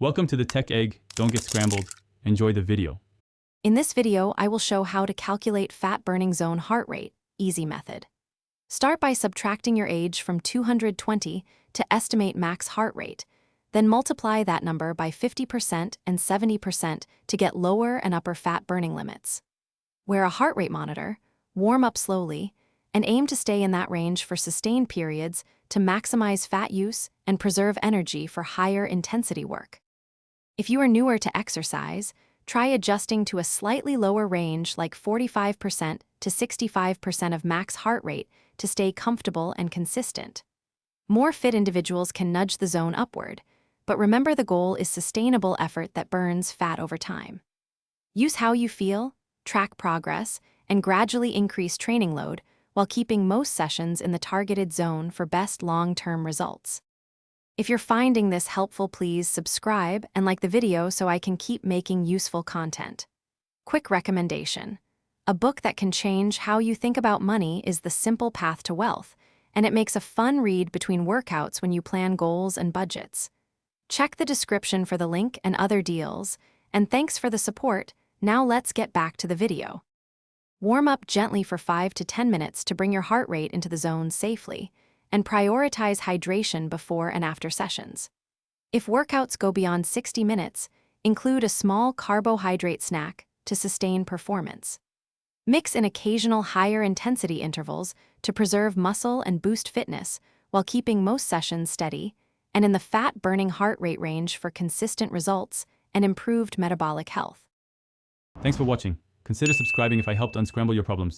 Welcome to the Tech Egg. Don't get scrambled. Enjoy the video. In this video, I will show how to calculate fat-burning zone heart rate, easy method. Start by subtracting your age from 220 to estimate max heart rate, then multiply that number by 50% and 70% to get lower and upper fat burning limits. Wear a heart rate monitor, warm up slowly, and aim to stay in that range for sustained periods to maximize fat use and preserve energy for higher intensity work. If you are newer to exercise, try adjusting to a slightly lower range like 45% to 65% of max heart rate to stay comfortable and consistent. More fit individuals can nudge the zone upward, but remember the goal is sustainable effort that burns fat over time. Use how you feel, track progress, and gradually increase training load while keeping most sessions in the targeted zone for best long-term results. If you're finding this helpful, please subscribe and like the video so I can keep making useful content. Quick recommendation. A book that can change how you think about money is The Simple Path to Wealth, and it makes a fun read between workouts when you plan goals and budgets. Check the description for the link and other deals, and thanks for the support. Now let's get back to the video. Warm up gently for 5 to 10 minutes to bring your heart rate into the zone safely, and prioritize hydration before and after sessions. If workouts go beyond 60 minutes, include a small carbohydrate snack to sustain performance. Mix in occasional higher intensity intervals to preserve muscle and boost fitness while keeping most sessions steady and in the fat-burning heart rate range for consistent results and improved metabolic health. Thanks for watching. Consider subscribing if I helped unscramble your problems.